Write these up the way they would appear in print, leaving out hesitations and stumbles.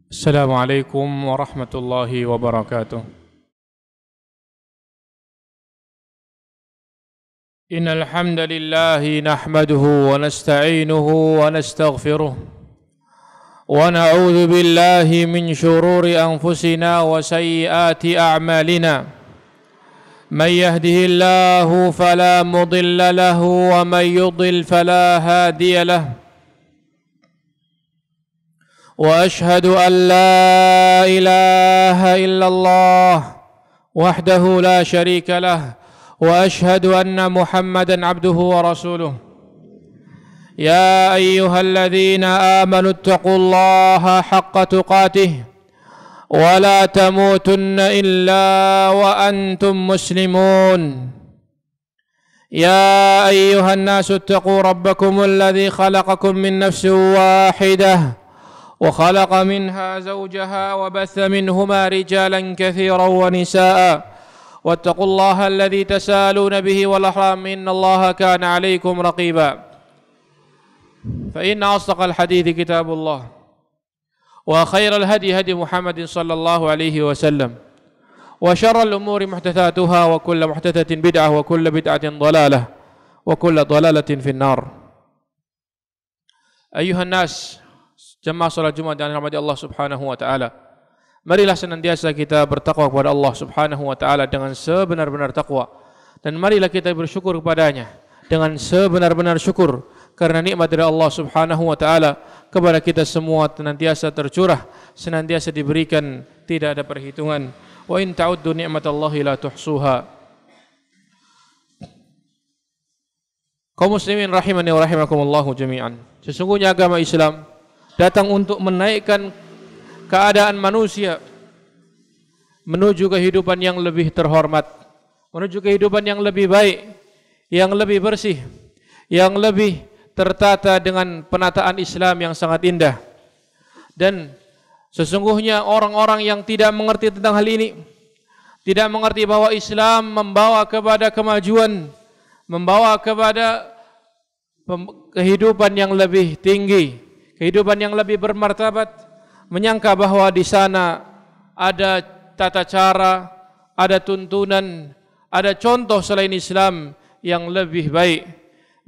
السلام عليكم ورحمة الله وبركاته. إن الحمد لله نحمده ونستعينه ونستغفره ونعوذ بالله من شرور أنفسنا وسيئات أعمالنا. من يهده الله فلا مضل له ومن يضلل فلا هادي له. وأشهد أن لا إله إلا الله وحده لا شريك له وأشهد أن محمدا عبده ورسوله. يا أيها الذين آمنوا اتقوا الله حق تقاته ولا تموتن إلا وأنتم مسلمون. يا أيها الناس اتقوا ربكم الذي خلقكم من نفس واحدة وخلق منها زوجها وبث منهما رجالا كثيرا ونساء واتقوا الله الذي تسالون به والأرحام إن الله كان عليكم رقيبا. فإن أصدق الحديث كتاب الله وخير الهدي هدي محمد صلى الله عليه وسلم وشر الأمور محدثاتها وكل محدثة بدعة وكل بدعة ضلالة وكل ضلالة في النار. أيها الناس, jemaah salat Jumat yang dirahmati Allah Subhanahu wa taala. Marilah senantiasa kita bertakwa kepada Allah Subhanahu wa taala dengan sebenar-benar takwa, dan marilah kita bersyukur kepadanya dengan sebenar-benar syukur, karena nikmat dari Allah Subhanahu wa taala kepada kita semua senantiasa tercurah, senantiasa diberikan, tidak ada perhitungan. Wa in ta'uddu ni'matallahi la tuhsuha. Kaum muslimin rahimani wa rahimakumullah jami'an. Sesungguhnya agama Islam datang untuk menaikkan keadaan manusia menuju kehidupan yang lebih terhormat, menuju kehidupan yang lebih baik, yang lebih bersih, yang lebih tertata dengan penataan Islam yang sangat indah. Dan sesungguhnya orang-orang yang tidak mengerti tentang hal ini, tidak mengerti bahwa Islam membawa kepada kemajuan, membawa kepada kehidupan yang lebih tinggi, kehidupan yang lebih bermartabat, menyangka bahwa di sana ada tata cara, ada tuntunan, ada contoh selain Islam yang lebih baik,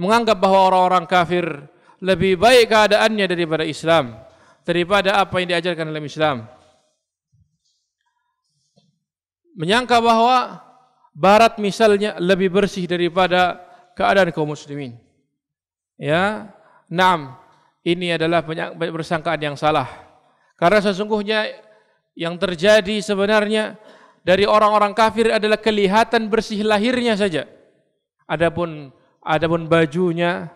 menganggap bahwa orang-orang kafir lebih baik keadaannya daripada Islam, daripada apa yang diajarkan dalam Islam. Menyangka bahwa Barat misalnya lebih bersih daripada keadaan kaum muslimin. Ya, naam. Ini adalah persangkaan yang salah. Karena sesungguhnya yang terjadi sebenarnya dari orang-orang kafir adalah kelihatan bersih lahirnya saja. Adapun bajunya,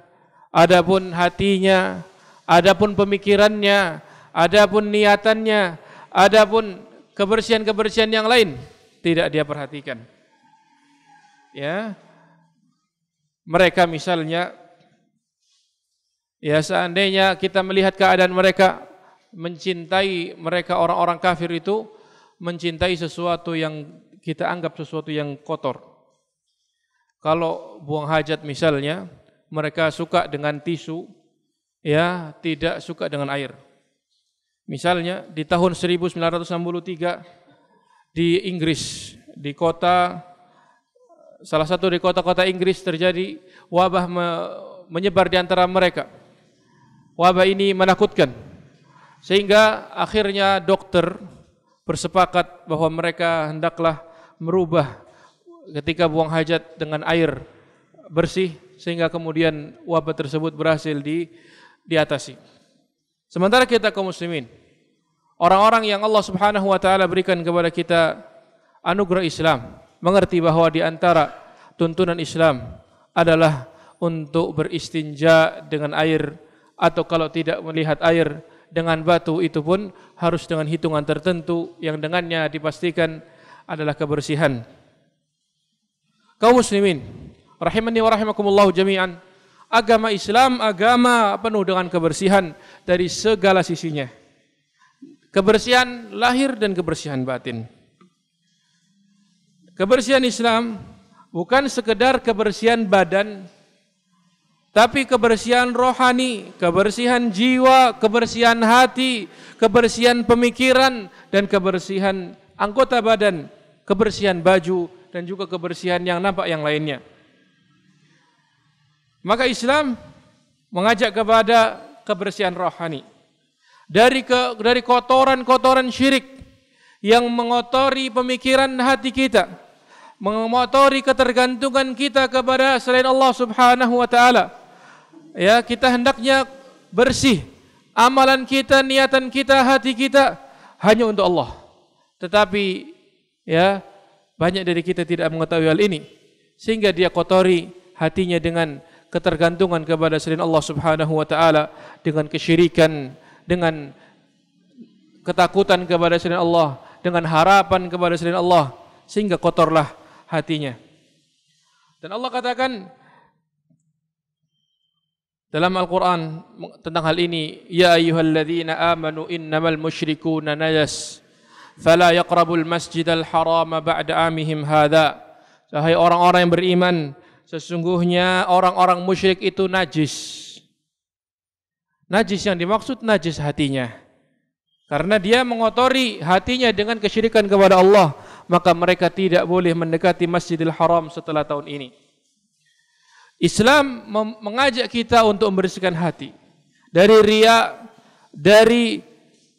adapun hatinya, adapun pemikirannya, adapun niatannya, adapun kebersihan-kebersihan yang lain tidak dia perhatikan. Ya. Mereka misalnya, ya, seandainya kita melihat keadaan mereka, mencintai mereka orang-orang kafir itu, mencintai sesuatu yang kita anggap sesuatu yang kotor. Kalau buang hajat misalnya, mereka suka dengan tisu, ya, tidak suka dengan air. Misalnya di tahun 1963 di Inggris, di kota, salah satu di kota-kota Inggris terjadi wabah menyebar di antara mereka. Wabah ini menakutkan, sehingga akhirnya dokter bersepakat bahwa mereka hendaklah merubah ketika buang hajat dengan air bersih, sehingga kemudian wabah tersebut berhasil diatasi. Sementara kita kaum muslimin, orang-orang yang Allah Subhanahu wa taala berikan kepada kita anugerah Islam, mengerti bahwa di antara tuntunan Islam adalah untuk beristinja dengan air, atau kalau tidak melihat air dengan batu, itu pun harus dengan hitungan tertentu yang dengannya dipastikan adalah kebersihan. Kaum muslimin rahimani wa rahimakumullah jami'an, agama Islam agama penuh dengan kebersihan dari segala sisinya. Kebersihan lahir dan kebersihan batin. Kebersihan Islam bukan sekedar kebersihan badan, tapi kebersihan rohani, kebersihan jiwa, kebersihan hati, kebersihan pemikiran, dan kebersihan anggota badan, kebersihan baju, dan juga kebersihan yang nampak yang lainnya. Maka Islam mengajak kepada kebersihan rohani dari kotoran-kotoran syirik yang mengotori pemikiran hati kita, mengotori ketergantungan kita kepada selain Allah Subhanahu wa taala. Ya, kita hendaknya bersih. Amalan kita, niatan kita, hati kita hanya untuk Allah. Tetapi ya, banyak dari kita tidak mengetahui hal ini, sehingga dia kotori hatinya dengan ketergantungan kepada selain Allah Subhanahu wa taala, dengan kesyirikan, dengan ketakutan kepada selain Allah, dengan harapan kepada selain Allah, sehingga kotorlah hatinya. Dan Allah katakan dalam Al-Quran tentang hal ini, ya ayyuhalladzina amanu innamal musyrikuuna najas fala yaqrabul masjidal harama ba'da amihim hadza. Wahai orang-orang yang beriman, sesungguhnya orang-orang musyrik itu najis. Najis yang dimaksud najis hatinya, karena dia mengotori hatinya dengan kesyirikan kepada Allah, maka mereka tidak boleh mendekati Masjidil Haram setelah tahun ini. Islam mengajak kita untuk membersihkan hati dari riya, dari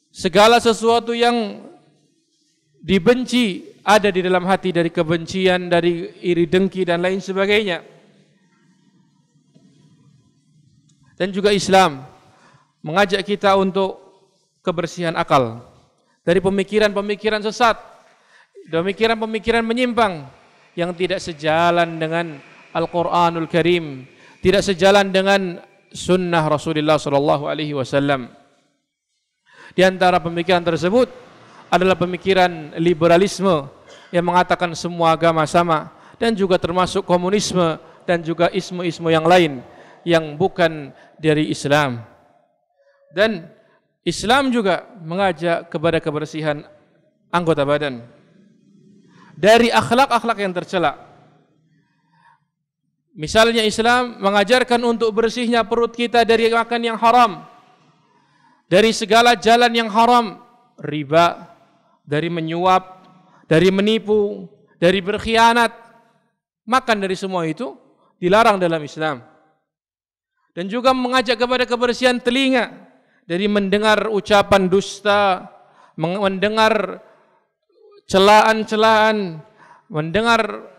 segala sesuatu yang dibenci ada di dalam hati, dari kebencian, dari iri dengki dan lain sebagainya. Dan juga Islam mengajak kita untuk kebersihan akal dari pemikiran-pemikiran sesat, pemikiran-pemikiran menyimpang yang tidak sejalan dengan Al-Quranul Karim, tidak sejalan dengan sunnah Rasulullah SAW. Di antara pemikiran tersebut adalah pemikiran liberalisme yang mengatakan semua agama sama, dan juga termasuk komunisme dan juga isme-isme yang lain yang bukan dari Islam. Dan Islam juga mengajak kepada kebersihan anggota badan dari akhlak-akhlak yang tercela. Misalnya Islam mengajarkan untuk bersihnya perut kita dari makan yang haram, dari segala jalan yang haram, riba, dari menyuap, dari menipu, dari berkhianat. Makan dari semua itu dilarang dalam Islam. Dan juga mengajak kepada kebersihan telinga dari mendengar ucapan dusta, mendengar celaan-celaan, mendengar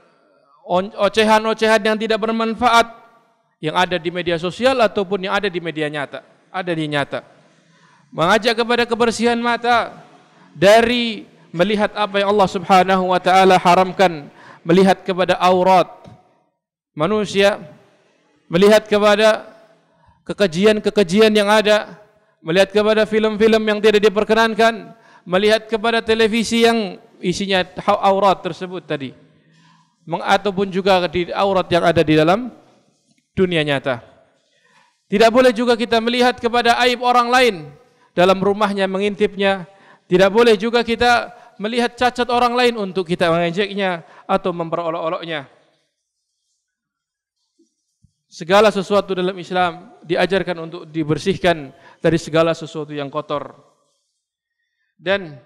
ocehan-ocehan yang tidak bermanfaat yang ada di media sosial ataupun yang ada di media nyata, Mengajak kepada kebersihan mata dari melihat apa yang Allah Subhanahu wa taala haramkan, melihat kepada aurat manusia, melihat kepada kekejian-kekejian yang ada, melihat kepada film-film yang tidak diperkenankan, melihat kepada televisi yang isinya aurat tersebut tadi, ataupun juga di aurat yang ada di dalam dunia nyata. Tidak boleh juga kita melihat kepada aib orang lain dalam rumahnya, mengintipnya. Tidak boleh juga kita melihat cacat orang lain untuk kita mengejeknya atau memperolok-oloknya. Segala sesuatu dalam Islam diajarkan untuk dibersihkan dari segala sesuatu yang kotor. Dan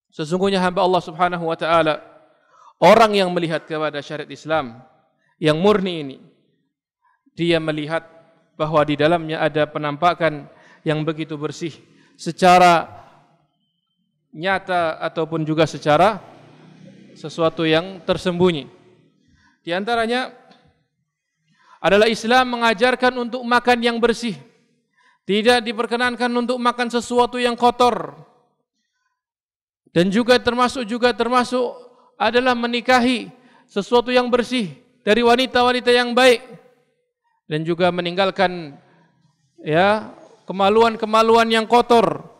sesungguhnya hamba Allah Subhanahu wa taala, orang yang melihat kepada syariat Islam yang murni ini, dia melihat bahwa di dalamnya ada penampakan yang begitu bersih secara nyata ataupun juga secara sesuatu yang tersembunyi. Di antaranya adalah Islam mengajarkan untuk makan yang bersih. Tidak diperkenankan untuk makan sesuatu yang kotor. Dan juga termasuk adalah menikahi sesuatu yang bersih dari wanita-wanita yang baik, dan juga meninggalkan kemaluan-kemaluan yang kotor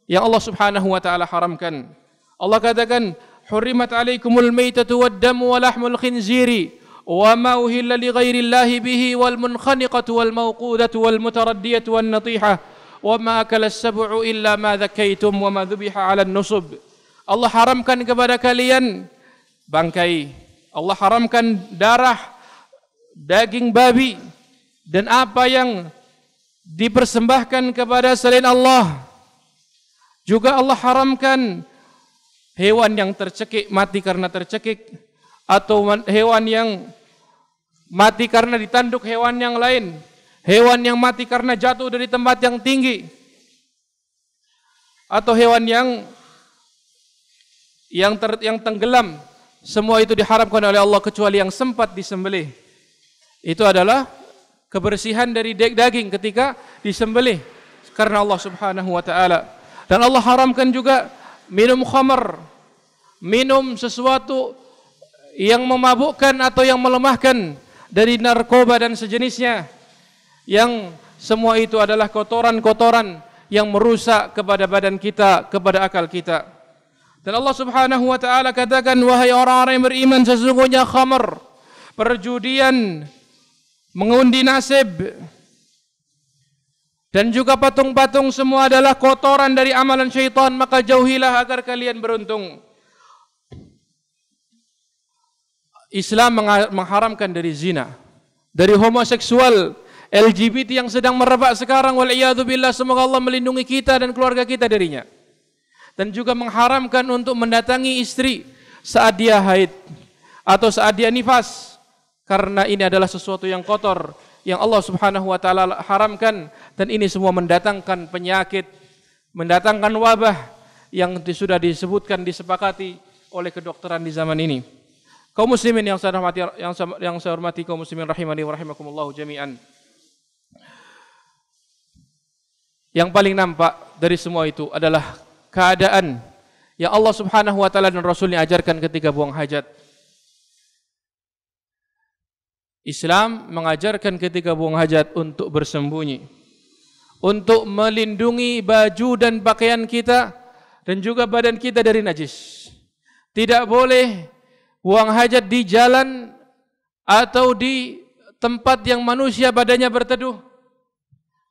yang Allah Subhanahu wa taala haramkan. Allah katakan, "Hurrimat 'alaikumul maitatu wad-damu wa lahmul khinziri wa ma uhilla li ghairillahi bihi wal munkhaniqatu wal mawqudatu wal mutaraddiyatu wan natihah wa ma akala as-sab'u illa ma dhakkaytum wa ma dhubiha 'alan nusub." Allah haramkan kepada kalian bangkai. Allah haramkan darah daging babi dan apa yang dipersembahkan kepada selain Allah. Juga Allah haramkan hewan yang tercekik mati karena tercekik, atau hewan yang mati karena ditanduk hewan yang lain, hewan yang mati karena jatuh dari tempat yang tinggi, atau hewan yang tenggelam. Semua itu diharamkan oleh Allah kecuali yang sempat disembelih. Itu adalah kebersihan dari daging ketika disembelih karena Allah Subhanahu wa taala. Dan Allah haramkan juga minum khamar, minum sesuatu yang memabukkan atau yang melemahkan dari narkoba dan sejenisnya, yang semua itu adalah kotoran-kotoran yang merusak kepada badan kita, kepada akal kita. Dan Allah Subhanahu wa taala katakan, wahai orang-orang yang beriman, sesungguhnya khamar, perjudian, mengundi nasib, dan juga patung-patung semua adalah kotoran dari amalan syaitan, maka jauhilah agar kalian beruntung. Islam mengharamkan dari zina, dari homoseksual, LGBT yang sedang merebak sekarang, wal'iyadzubillah, semoga Allah melindungi kita dan keluarga kita darinya. Dan juga mengharamkan untuk mendatangi istri saat dia haid atau saat dia nifas, karena ini adalah sesuatu yang kotor yang Allah Subhanahu wa taala haramkan, dan ini semua mendatangkan penyakit, mendatangkan wabah yang sudah disebutkan, disepakati oleh kedokteran di zaman ini. Kaum muslimin yang saya hormati, kaum muslimin rahimani wa rahimakumullah jami'an. Yang paling nampak dari semua itu adalah keadaan yang Allah Subhanahu wa taala dan Rasulnya ajarkan ketika buang hajat. Islam mengajarkan ketika buang hajat untuk bersembunyi, untuk melindungi baju dan pakaian kita dan juga badan kita dari najis. Tidak boleh buang hajat di jalan atau di tempat yang manusia badannya berteduh,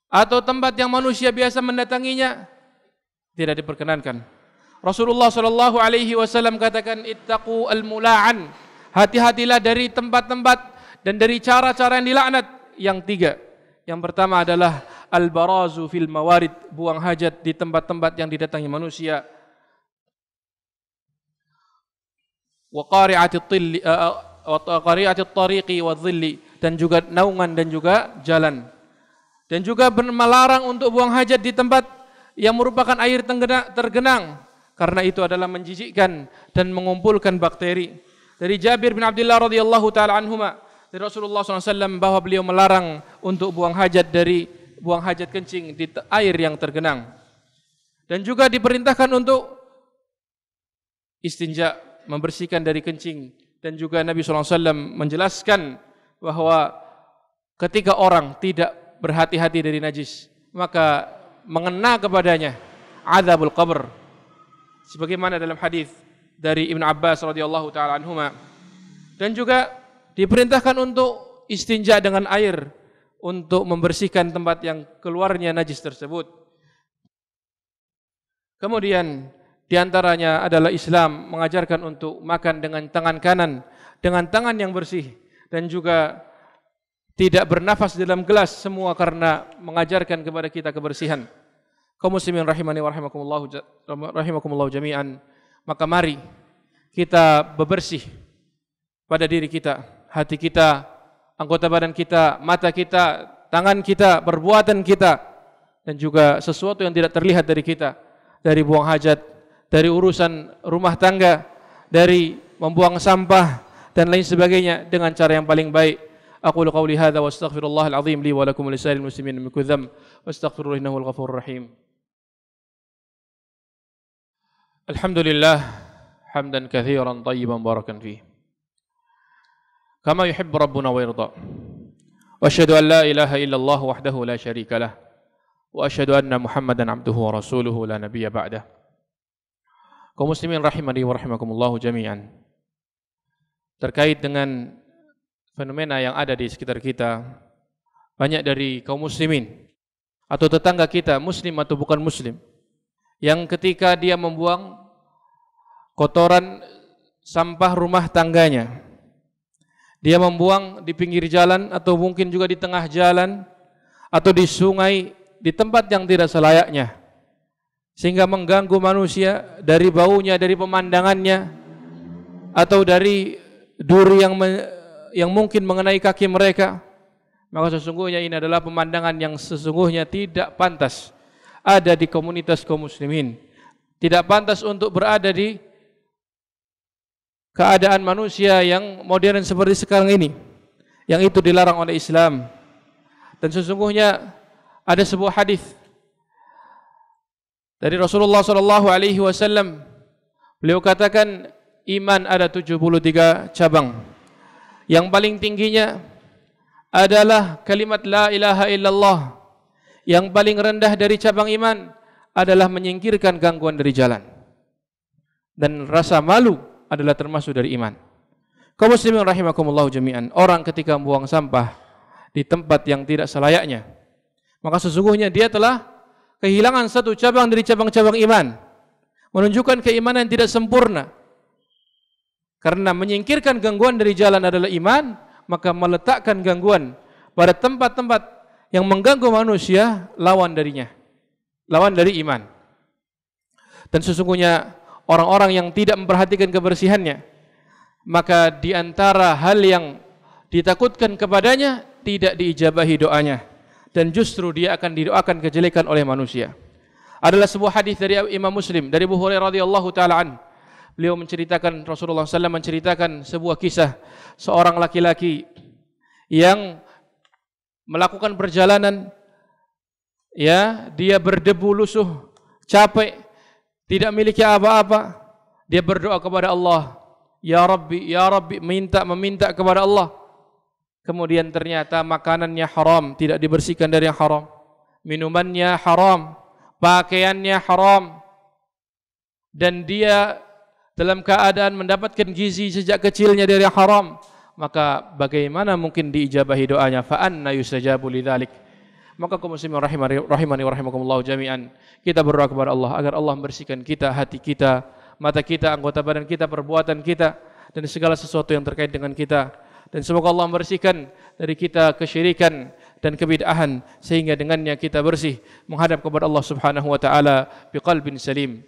atau tempat yang manusia biasa mendatanginya. Tidak diperkenankan. Rasulullah sallallahu alaihi wasallam katakan, ittaqu al-mula'an, hati-hatilah dari tempat-tempat dan dari cara-cara yang dilaknat. Yang tiga. Yang pertama adalah al-barazu fil mawarid, buang hajat di tempat-tempat yang didatangi manusia. Wa qari'atit tariqi wa dhilli, dan juga naungan dan juga jalan. Dan juga melarang untuk buang hajat di tempat yang merupakan air tergenang, karena itu adalah menjijikkan dan mengumpulkan bakteri. Dari Jabir bin Abdullah radhiyallahu taala anhuma, dari Rasulullah SAW, bahwa beliau melarang untuk buang hajat kencing di air yang tergenang. Dan juga diperintahkan untuk istinja, membersihkan dari kencing. Dan juga Nabi SAW menjelaskan bahwa ketika orang tidak berhati-hati dari najis, maka mengena kepadanya azabul qabr, sebagaimana dalam hadis dari Ibn Abbas radhiyallahu taala anhuma. Dan juga diperintahkan untuk istinja dengan air untuk membersihkan tempat yang keluarnya najis tersebut. Kemudian di antaranya adalah Islam mengajarkan untuk makan dengan tangan kanan, dengan tangan yang bersih, dan juga tidak bernafas dalam gelas, semua karena mengajarkan kepada kita kebersihan. Kaum muslimin rahimani wa rahimakumullah jami'an, maka mari kita bebersih pada diri kita, hati kita, anggota badan kita, mata kita, tangan kita, perbuatan kita, dan juga sesuatu yang tidak terlihat dari kita, dari buang hajat, dari urusan rumah tangga, dari membuang sampah dan lain sebagainya, dengan cara yang paling baik. Aqulu qawli hadza wa astaghfirullahal azim li wa lakum wa lisa'iril muslimin min kulli dhanb wastaghfiruhu innahu huwal ghafurur rahim. Alhamdulillah hamdan katsiran tayyiban barakan fihi kama yuhibbu rabbuna wa yarda. Wa asyhadu an la ilaha illallah wahdahu la syarika lah wa asyhadu anna Muhammadan abduhu wa rasuluhu la nabiyya ba'dah. Kaum muslimin rahimani wa rahimakumullah jami'an. Terkait dengan fenomena yang ada di sekitar kita, banyak dari kaum muslimin atau tetangga kita, muslim atau bukan muslim, yang ketika dia membuang kotoran sampah rumah tangganya, Dia membuang di pinggir jalan atau mungkin juga di tengah jalan atau di sungai, di tempat yang tidak selayaknya, sehingga mengganggu manusia dari baunya, dari pemandangannya, atau dari duri yang mungkin mengenai kaki mereka, maka sesungguhnya ini adalah pemandangan yang sesungguhnya tidak pantas ada di komunitas kaum muslimin. Tidak pantas untuk berada di keadaan manusia yang modern seperti sekarang ini, yang itu dilarang oleh Islam. Dan sesungguhnya ada sebuah hadis dari Rasulullah SAW. Beliau katakan, iman ada 73 cabang. Yang paling tingginya adalah kalimat la ilaha illallah. Yang paling rendah dari cabang iman adalah menyingkirkan gangguan dari jalan. Dan rasa malu adalah termasuk dari iman. Kaum muslimin rahimakumullah jami'an, orang ketika membuang sampah di tempat yang tidak selayaknya, maka sesungguhnya dia telah kehilangan satu cabang dari cabang-cabang iman, menunjukkan keimanan yang tidak sempurna. Karena menyingkirkan gangguan dari jalan adalah iman, maka meletakkan gangguan pada tempat-tempat yang mengganggu manusia lawan darinya, lawan dari iman. Dan sesungguhnya orang-orang yang tidak memperhatikan kebersihannya, maka di antara hal yang ditakutkan kepadanya tidak diijabahi doanya, dan justru dia akan didoakan kejelekan oleh manusia. Adalah sebuah hadis dari Imam Muslim dari Abu Hurairah radhiyallahu taala an. Beliau menceritakan, Rasulullah SAW menceritakan sebuah kisah seorang laki-laki yang melakukan perjalanan, ya, dia berdebu lusuh, capek, tidak memiliki apa-apa. Dia berdoa kepada Allah, ya Rabbi, meminta kepada Allah. Kemudian ternyata makanannya haram, tidak dibersihkan dari yang haram, minumannya haram, pakaiannya haram, dan dia dalam keadaan mendapatkan gizi sejak kecilnya dari yang haram. Maka bagaimana mungkin diijabahi doanya? Fa anna yustajabu lidzalik. Maka kaum muslimin rahimani wa rahimakumullah jami'an, kita berdoa kepada Allah agar Allah membersihkan kita, hati kita, mata kita, anggota badan kita, perbuatan kita, dan segala sesuatu yang terkait dengan kita. Dan semoga Allah membersihkan dari kita kesyirikan dan kebid'ahan, sehingga dengannya kita bersih menghadap kepada Allah Subhanahu wa taala biqalbin salim.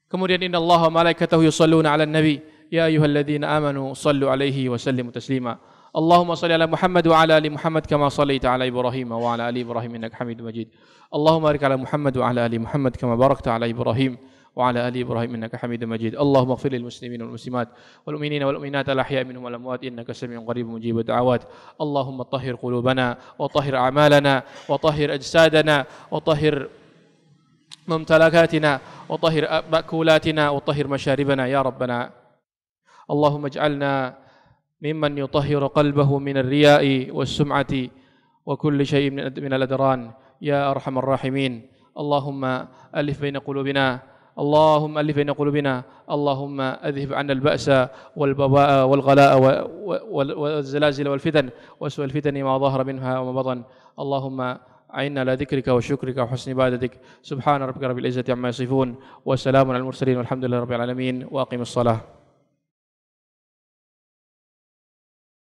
Kemudian innallaha wa malaikatahu yusholluna 'alan nabi ya ayyuhalladzina amanu shallu 'alaihi wa sallimu taslima. Allahumma shalli ala Muhammad wa ala ali Muhammad kama shallaita ala Ibrahim wa ala ali Ibrahim innaka Hamidum Majid. Allahumma barik ala Muhammad wa ala ali Muhammad kama barakta ala Ibrahim wa ala ali Ibrahim innaka Hamidum Majid. Allahumma ighfir lil muslimin wal muslimat wal mu'minina wal mu'minat al ahya'i minhum wal amwat innaka samii'un qaribun mujibud da'awat. Allahumma tahhir qulubana wa tahhir a'malana wa tahhir ajsadana wa tahhir ممتلكاتنا وطهر مأكولاتنا وطهر مشاربنا يا ربنا. اللهم اجعلنا ممن يطهر قلبه من الرياء والسمعة وكل شيء من الأدران يا أرحم الراحمين. اللهم ألف بين قلوبنا، اللهم ألف بين قلوبنا، اللهم أذهب عنا البأس والبواء والغلاء والزلازل والفتن وسوء الفتن ما ظهر منها وما بطن. اللهم أعنا على ذكرك وشكرك وحسن عبادتك. سبحان ربك رب العزة عما يصفون وسلام على المرسلين والحمد لله رب العالمين وأقم الصلاة.